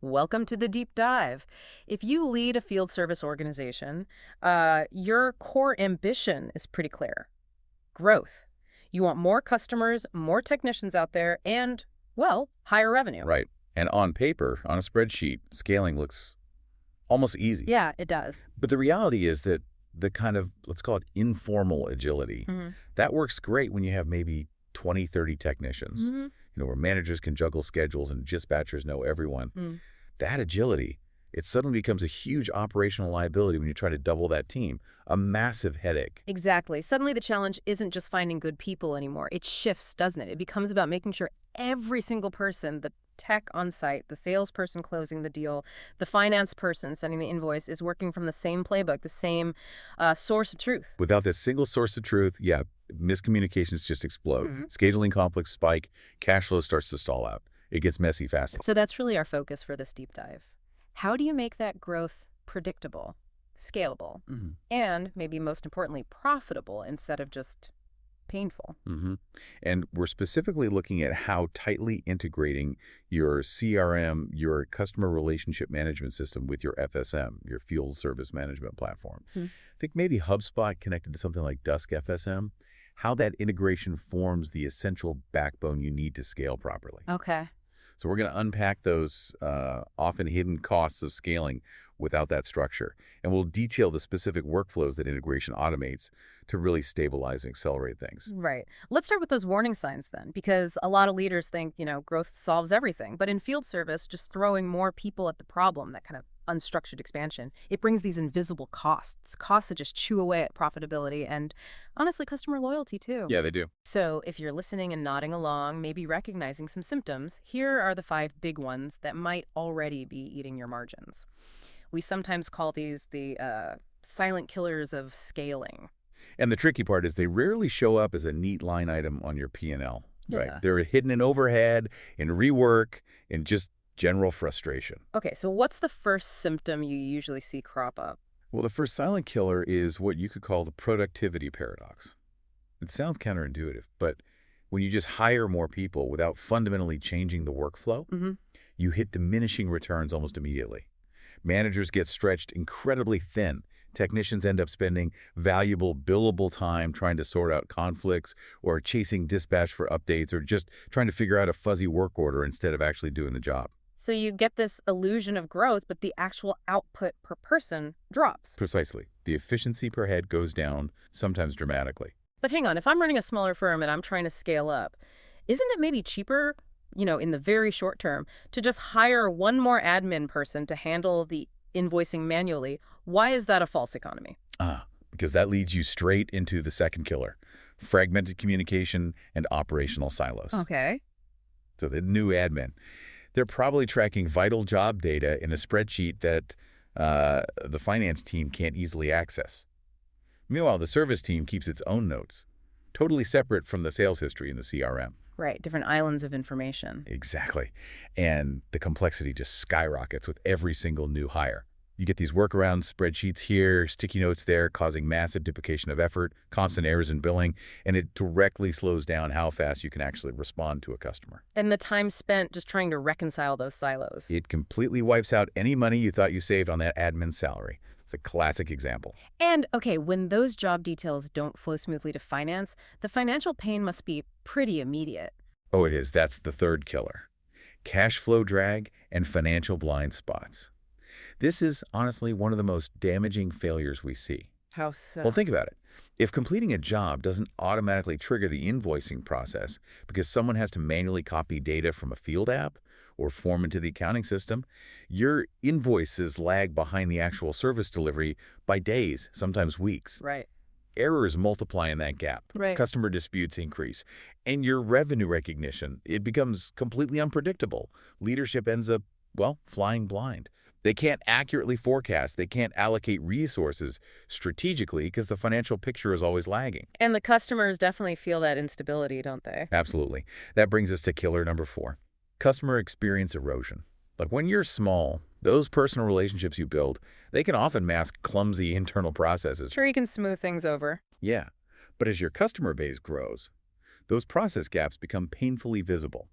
Welcome to the deep dive. If you lead a field service organization, your core ambition is pretty clear. Growth. You want more customers, more technicians out there, and, well, higher revenue. Right. And on paper, on a spreadsheet, scaling looks almost easy. Yeah, it does. But the reality is that the kind of, let's call it informal agility, that works great when you have maybe 20, 30 technicians, where managers can juggle schedules and dispatchers know everyone. That agility, it suddenly becomes a huge operational liability when you try to double that team, a massive headache. Exactly. Suddenly the challenge isn't just finding good people anymore. It shifts, doesn't it? It becomes about making sure every single person, the tech on site, the salesperson closing the deal, the finance person sending the invoice, is working from the same playbook, the same source of truth. Without that single source of truth, miscommunications just explode. Scheduling conflicts spike, cash flow starts to stall out. It gets messy fast. So that's really our focus for this deep dive. How do you make that growth predictable, scalable, and maybe most importantly, profitable instead of just painful? And we're specifically looking at how tightly integrating your CRM, your customer relationship management system, with your FSM, your field service management platform. I think maybe HubSpot connected to something like Dusk FSM, how that integration forms the essential backbone you need to scale properly. Okay. So we're going to unpack those often hidden costs of scaling without that structure. And we'll detail the specific workflows that integration automates to really stabilize and accelerate things. Right. Let's start with those warning signs then, because a lot of leaders think, growth solves everything. But in field service, just throwing more people at the problem, that kind of unstructured expansion, it brings these invisible costs that just chew away at profitability and, honestly, customer loyalty too. Yeah, they do. So if you're listening and nodding along, maybe recognizing some symptoms, here are the 5 big ones that might already be eating your margins. We sometimes call these the silent killers of scaling. And the tricky part is they rarely show up as a neat line item on your P&L. Right? Yeah. They're hidden in overhead, in rework, in just general frustration. Okay, so what's the first symptom you usually see crop up? Well, the first silent killer is what you could call the productivity paradox. It sounds counterintuitive, but when you just hire more people without fundamentally changing the workflow, you hit diminishing returns almost immediately. Managers get stretched incredibly thin. Technicians end up spending valuable billable time trying to sort out conflicts or chasing dispatch for updates or just trying to figure out a fuzzy work order instead of actually doing the job. So you get this illusion of growth, but the actual output per person drops. Precisely. The efficiency per head goes down, sometimes dramatically. But hang on, if I'm running a smaller firm and I'm trying to scale up, isn't it maybe cheaper, in the very short term, to just hire one more admin person to handle the invoicing manually? Why is that a false economy? Because that leads you straight into the second killer, fragmented communication and operational silos. Okay. So the new admin, they're probably tracking vital job data in a spreadsheet that the finance team can't easily access. Meanwhile, the service team keeps its own notes, totally separate from the sales history in the CRM. Right, different islands of information. Exactly. And the complexity just skyrockets with every single new hire. You get these workaround spreadsheets here, sticky notes there, causing massive duplication of effort, constant errors in billing, and it directly slows down how fast you can actually respond to a customer. And the time spent just trying to reconcile those silos. It completely wipes out any money you thought you saved on that admin salary. It's a classic example. And, okay, when those job details don't flow smoothly to finance, the financial pain must be pretty immediate. Oh, it is. That's the third killer. Cash flow drag and financial blind spots. This is honestly one of the most damaging failures we see. How so? Well, think about it. If completing a job doesn't automatically trigger the invoicing process because someone has to manually copy data from a field app or form into the accounting system, your invoices lag behind the actual service delivery by days, sometimes weeks. Right. Errors multiply in that gap. Right. Customer disputes increase. And your revenue recognition, it becomes completely unpredictable. Leadership ends up, flying blind. They can't accurately forecast. They can't allocate resources strategically because the financial picture is always lagging. And the customers definitely feel that instability, don't they? Absolutely. That brings us to killer number 4, customer experience erosion. Like when you're small, those personal relationships you build, they can often mask clumsy internal processes. Sure, you can smooth things over. Yeah. But as your customer base grows, those process gaps become painfully visible.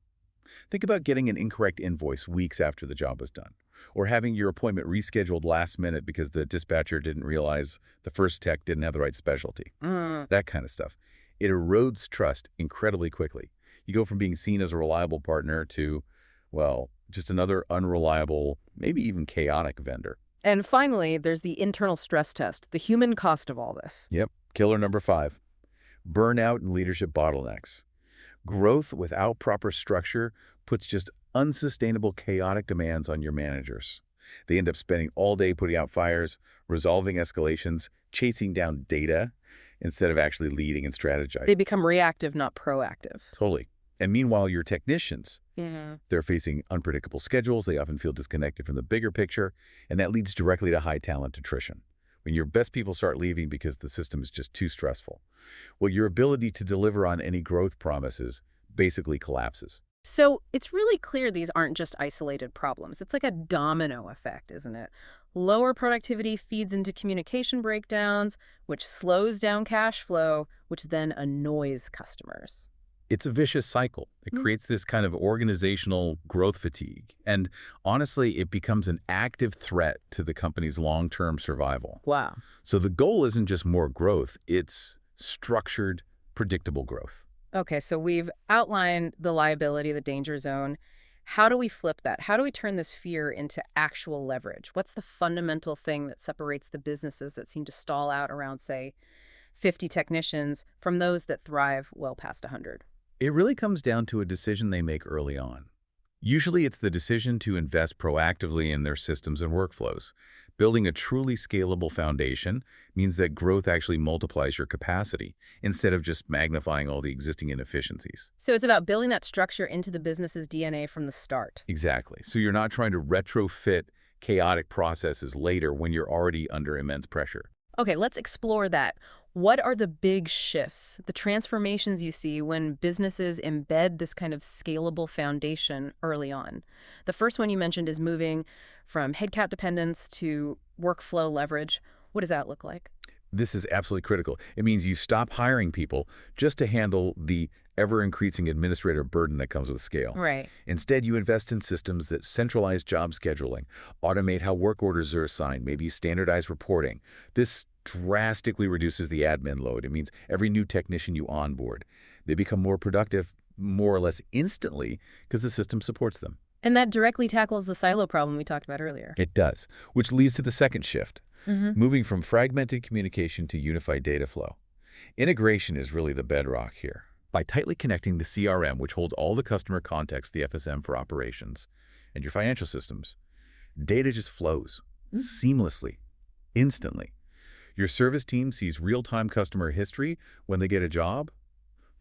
Think about getting an incorrect invoice weeks after the job was done, or having your appointment rescheduled last minute because the dispatcher didn't realize the first tech didn't have the right specialty. Mm. That kind of stuff. It erodes trust incredibly quickly. You go from being seen as a reliable partner to, well, just another unreliable, maybe even chaotic vendor. And finally, there's the internal stress test, the human cost of all this. Yep. Killer number 5. Burnout and leadership bottlenecks. Growth without proper structure puts just unsustainable, chaotic demands on your managers. They end up spending all day putting out fires, resolving escalations, chasing down data, instead of actually leading and strategizing. They become reactive, not proactive. Totally. And meanwhile, your technicians, Yeah. they're facing unpredictable schedules. They often feel disconnected from the bigger picture, and that leads directly to high talent attrition. When your best people start leaving because the system is just too stressful, well, your ability to deliver on any growth promises basically collapses. So it's really clear these aren't just isolated problems. It's like a domino effect, isn't it? Lower productivity feeds into communication breakdowns, which slows down cash flow, which then annoys customers. It's a vicious cycle. It creates this kind of organizational growth fatigue. And honestly, it becomes an active threat to the company's long-term survival. Wow. So the goal isn't just more growth, it's structured, predictable growth. Okay, so we've outlined the liability, the danger zone. How do we flip that? How do we turn this fear into actual leverage? What's the fundamental thing that separates the businesses that seem to stall out around, say, 50 technicians from those that thrive well past 100? It really comes down to a decision they make early on. Usually it's the decision to invest proactively in their systems and workflows. Building a truly scalable foundation means that growth actually multiplies your capacity instead of just magnifying all the existing inefficiencies. So it's about building that structure into the business's DNA from the start. Exactly. So you're not trying to retrofit chaotic processes later when you're already under immense pressure. Okay, let's explore that. What are the big shifts, the transformations you see when businesses embed this kind of scalable foundation early on? The first one you mentioned is moving from headcount dependence to workflow leverage. What does that look like? This is absolutely critical. It means you stop hiring people just to handle the ever-increasing administrative burden that comes with scale. Right. Instead, you invest in systems that centralize job scheduling, automate how work orders are assigned, maybe standardize reporting. This drastically reduces the admin load. It means every new technician you onboard, they become more productive more or less instantly because the system supports them. And that directly tackles the silo problem we talked about earlier. It does, which leads to the second shift, moving from fragmented communication to unified data flow. Integration is really the bedrock here. By tightly connecting the CRM, which holds all the customer context, the FSM for operations, and your financial systems, data just flows seamlessly, instantly. Your service team sees real-time customer history when they get a job.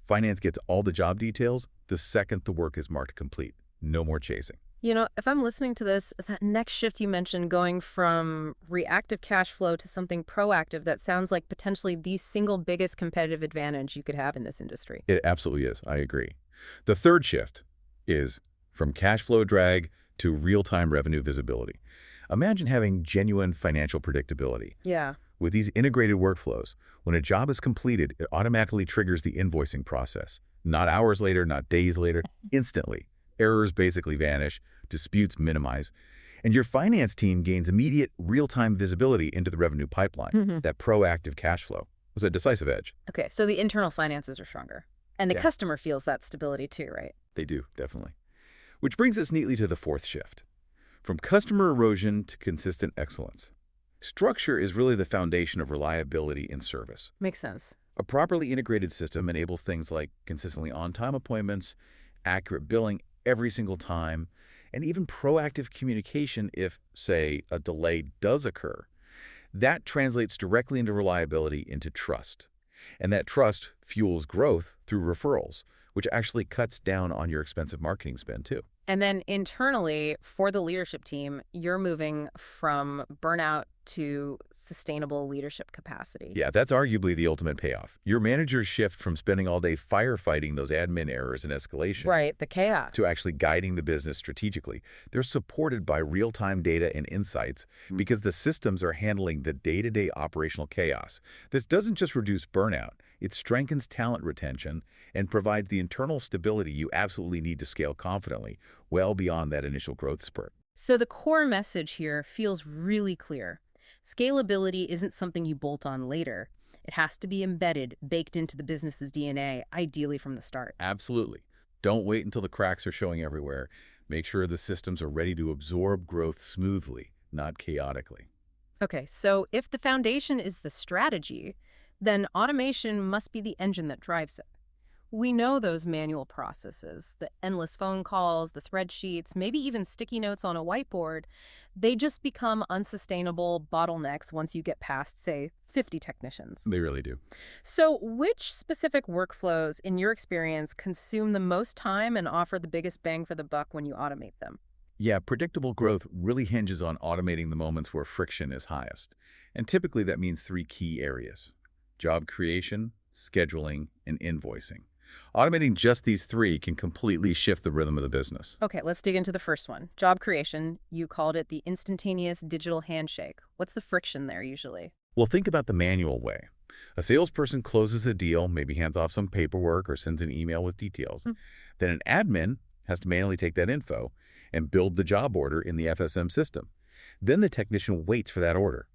Finance gets all the job details the second the work is marked complete. No more chasing. You know, if I'm listening to this, that next shift you mentioned, going from reactive cash flow to something proactive, that sounds like potentially the single biggest competitive advantage you could have in this industry. It absolutely is. I agree. The third shift is from cash flow drag to real-time revenue visibility. Imagine having genuine financial predictability. Yeah. With these integrated workflows, when a job is completed, it automatically triggers the invoicing process. Not hours later, not days later, instantly. Errors basically vanish, disputes minimize, and your finance team gains immediate real-time visibility into the revenue pipeline. That proactive cash flow was a decisive edge. Okay, so the internal finances are stronger. And the Yeah. customer feels that stability too, right? They do, definitely. Which brings us neatly to the fourth shift. From customer erosion to consistent excellence. Structure is really the foundation of reliability in service. Makes sense. A properly integrated system enables things like consistently on-time appointments, accurate billing every single time, and even proactive communication if, say, a delay does occur. That translates directly into reliability, into trust. And that trust fuels growth through referrals, which actually cuts down on your expensive marketing spend too. And then internally, for the leadership team, you're moving from burnout to sustainable leadership capacity. Yeah, that's arguably the ultimate payoff. Your managers shift from spending all day firefighting those admin errors and escalation Right, the chaos. to actually guiding the business strategically. They're supported by real-time data and insights because the systems are handling the day-to-day operational chaos. This doesn't just reduce burnout, It strengthens talent retention and provides the internal stability you absolutely need to scale confidently, well beyond that initial growth spurt. So the core message here feels really clear. Scalability isn't something you bolt on later. It has to be embedded, baked into the business's DNA, ideally from the start. Absolutely. Don't wait until the cracks are showing everywhere. Make sure the systems are ready to absorb growth smoothly, not chaotically. Okay, so if the foundation is the strategy, then automation must be the engine that drives it. We know those manual processes, the endless phone calls, the thread sheets, maybe even sticky notes on a whiteboard, they just become unsustainable bottlenecks once you get past, say, 50 technicians. They really do. So which specific workflows, in your experience, consume the most time and offer the biggest bang for the buck when you automate them? Yeah, predictable growth really hinges on automating the moments where friction is highest. And typically that means three key areas: job creation, scheduling, and invoicing. Automating just these three can completely shift the rhythm of the business. Okay, let's dig into the first one. Job creation, you called it the instantaneous digital handshake. What's the friction there usually? Well, think about the manual way. A salesperson closes a deal, maybe hands off some paperwork or sends an email with details. Then an admin has to manually take that info and build the job order in the FSM system. Then the technician waits for that order.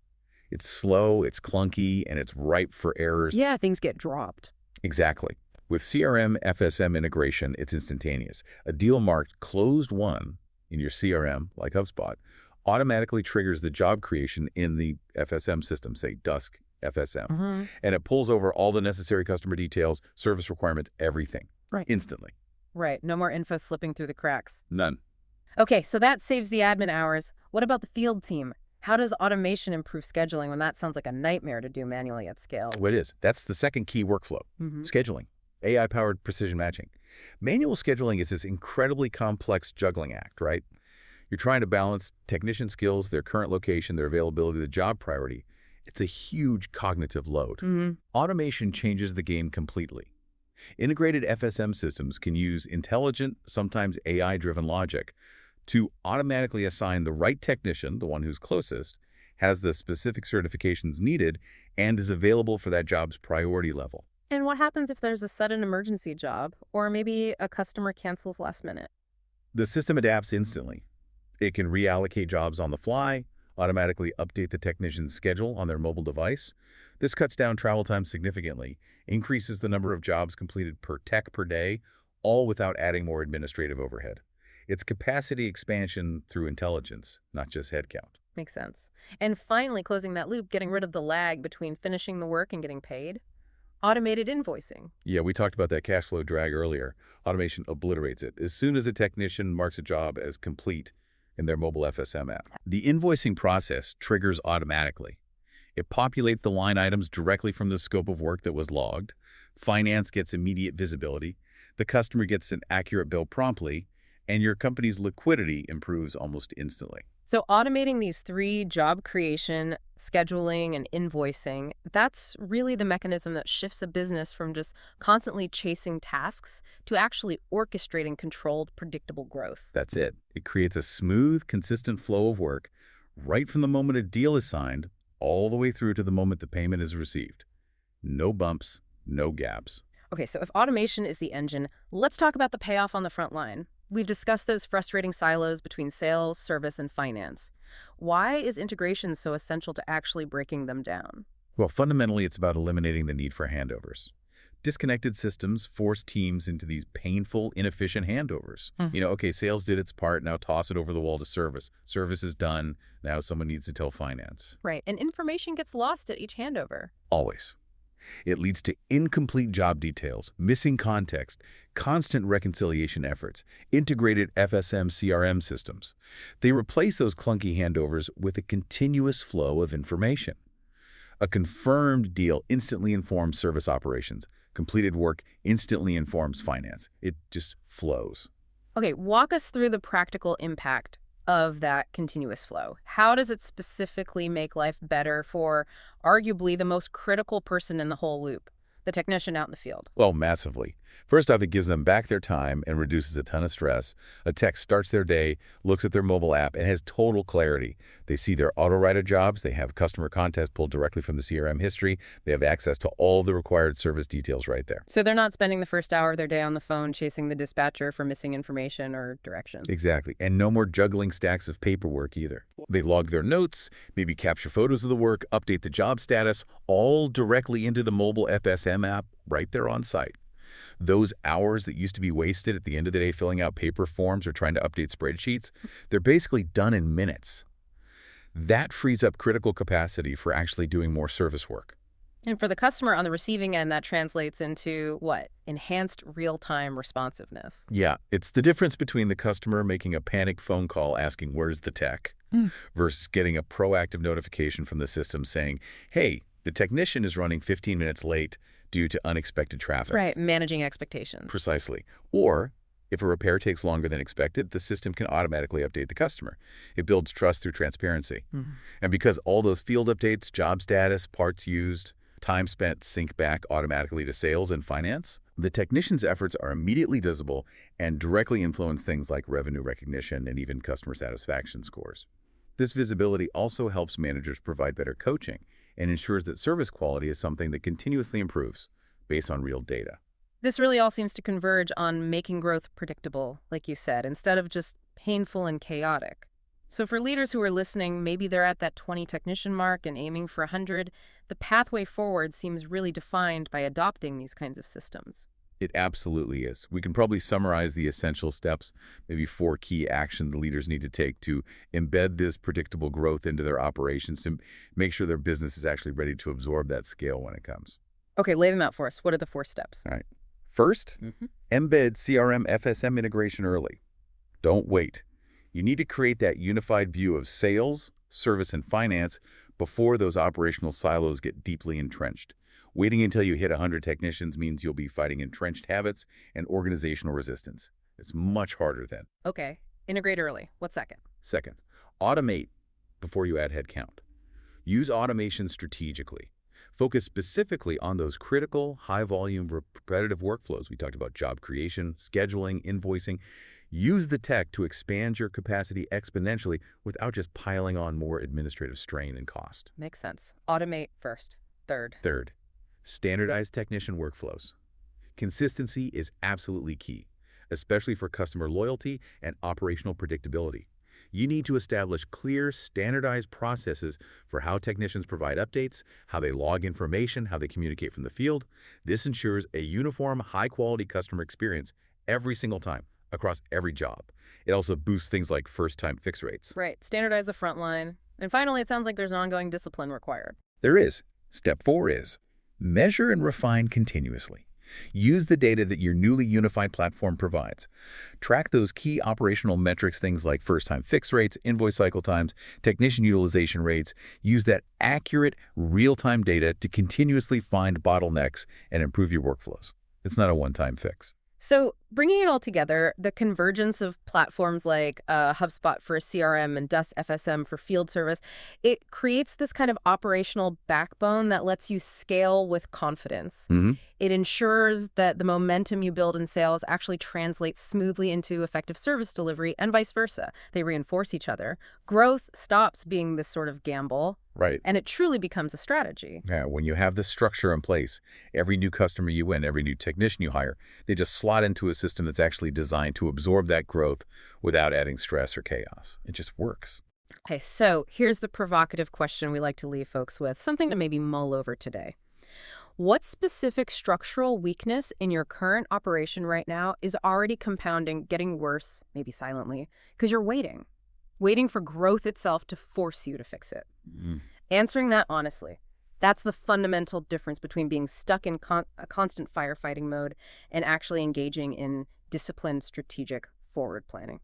It's slow, it's clunky, and it's ripe for errors. Yeah, things get dropped. Exactly. With CRM-FSM integration, it's instantaneous. A deal marked closed won in your CRM, like HubSpot, automatically triggers the job creation in the FSM system, say Dusk FSM. And it pulls over all the necessary customer details, service requirements, everything, Right. instantly. Right, no more info slipping through the cracks. None. Okay, so that saves the admin hours. What about the field team? How does automation improve scheduling when that sounds like a nightmare to do manually at scale? What it is. That's the second key workflow, scheduling. AI-powered precision matching. Manual scheduling is this incredibly complex juggling act, right? You're trying to balance technician skills, their current location, their availability, the job priority. It's a huge cognitive load. Automation changes the game completely. Integrated FSM systems can use intelligent, sometimes AI-driven logic to automatically assign the right technician, the one who's closest, has the specific certifications needed, and is available for that job's priority level. And what happens if there's a sudden emergency job, or maybe a customer cancels last minute? The system adapts instantly. It can reallocate jobs on the fly, automatically update the technician's schedule on their mobile device. This cuts down travel time significantly, increases the number of jobs completed per tech per day, all without adding more administrative overhead. It's capacity expansion through intelligence, not just headcount. Makes sense. And finally, closing that loop, getting rid of the lag between finishing the work and getting paid. Automated invoicing. Yeah, we talked about that cash flow drag earlier. Automation obliterates it. As soon as a technician marks a job as complete in their mobile FSM app, the invoicing process triggers automatically. It populates the line items directly from the scope of work that was logged. Finance gets immediate visibility. The customer gets an accurate bill promptly, and your company's liquidity improves almost instantly. So automating these three, job creation, scheduling, and invoicing, that's really the mechanism that shifts a business from just constantly chasing tasks to actually orchestrating controlled, predictable growth. That's it. It creates a smooth, consistent flow of work right from the moment a deal is signed all the way through to the moment the payment is received. No bumps, no gaps. Okay, so if automation is the engine, let's talk about the payoff on the front line. We've discussed those frustrating silos between sales, service, and finance. Why is integration so essential to actually breaking them down? Well, fundamentally, it's about eliminating the need for handovers. Disconnected systems force teams into these painful, inefficient handovers. Okay, sales did its part, now toss it over the wall to service. Service is done, now someone needs to tell finance. Right, and information gets lost at each handover. Always. It leads to incomplete job details, missing context, constant reconciliation efforts, integrated FSM CRM systems. They replace those clunky handovers with a continuous flow of information. A confirmed deal instantly informs service operations. Completed work instantly informs finance. It just flows. Okay, walk us through the practical impact of that continuous flow. How does it specifically make life better for arguably the most critical person in the whole loop, the technician out in the field? Well, massively. First off, it gives them back their time and reduces a ton of stress. A tech starts their day, looks at their mobile app, and has total clarity. They see their auto-writer jobs, they have customer contacts pulled directly from the CRM history, they have access to all the required service details right there. So they're not spending the first hour of their day on the phone chasing the dispatcher for missing information or directions. Exactly. And no more juggling stacks of paperwork either. They log their notes, maybe capture photos of the work, update the job status, all directly into the mobile FSM app right there on site. Those hours that used to be wasted at the end of the day filling out paper forms or trying to update spreadsheets, they're basically done in minutes. That frees up critical capacity for actually doing more service work. And for the customer on the receiving end, that translates into what? Enhanced real-time responsiveness. Yeah, it's the difference between the customer making a panic phone call asking, "Where's the tech?" versus getting a proactive notification from the system saying, "Hey, the technician is running 15 minutes late due to unexpected traffic." Right, managing expectations. Precisely. Or, if a repair takes longer than expected, the system can automatically update the customer. It builds trust through transparency. And because all those field updates, job status, parts used, time spent sync back automatically to sales and finance, the technician's efforts are immediately visible and directly influence things like revenue recognition and even customer satisfaction scores. This visibility also helps managers provide better coaching and ensures that service quality is something that continuously improves based on real data. This really all seems to converge on making growth predictable, like you said, instead of just painful and chaotic. So for leaders who are listening, maybe they're at that 20 technician mark and aiming for 100, the pathway forward seems really defined by adopting these kinds of systems. It absolutely is. We can probably summarize the essential steps, maybe 4 key actions the leaders need to take to embed this predictable growth into their operations to make sure their business is actually ready to absorb that scale when it comes. Okay, lay them out for us. What are the 4 steps? All right. First, embed CRM-FSM integration early. Don't wait. You need to create that unified view of sales, service, and finance before those operational silos get deeply entrenched. Waiting until you hit 100 technicians means you'll be fighting entrenched habits and organizational resistance. It's much harder then. Okay, integrate early. What's second? Second, automate before you add headcount. Use automation strategically. Focus specifically on those critical, high-volume, repetitive workflows. We talked about job creation, scheduling, invoicing. Use the tech to expand your capacity exponentially without just piling on more administrative strain and cost. Makes sense. Automate first. Third, standardize technician workflows. Consistency is absolutely key, especially for customer loyalty and operational predictability. You need to establish clear, standardized processes for how technicians provide updates, how they log information, how they communicate from the field. This ensures a uniform, high-quality customer experience every single time, across every job. It also boosts things like first-time fix rates. Right. Standardize the front line. And finally, it sounds like there's an ongoing discipline required. There is. Step 4 is measure and refine continuously. Use the data that your newly unified platform provides. Track those key operational metrics, things like first-time fix rates, invoice cycle times, technician utilization rates. Use that accurate, real-time data to continuously find bottlenecks and improve your workflows. It's not a one-time fix. So bringing it all together, the convergence of platforms like HubSpot for CRM and Dusk FSM for field service, it creates this kind of operational backbone that lets you scale with confidence. It ensures that the momentum you build in sales actually translates smoothly into effective service delivery and vice versa. They reinforce each other. Growth stops being this sort of gamble. Right. And it truly becomes a strategy. Yeah, when you have this structure in place, every new customer you win, every new technician you hire, they just slot into a system that's actually designed to absorb that growth without adding stress or chaos. It just works. Okay, so here's the provocative question we like to leave folks with, something to maybe mull over today. What specific structural weakness in your current operation right now is already compounding, getting worse, maybe silently, because you're waiting for growth itself to force you to fix it? Answering that honestly, that's the fundamental difference between being stuck in a constant firefighting mode and actually engaging in disciplined, strategic forward planning.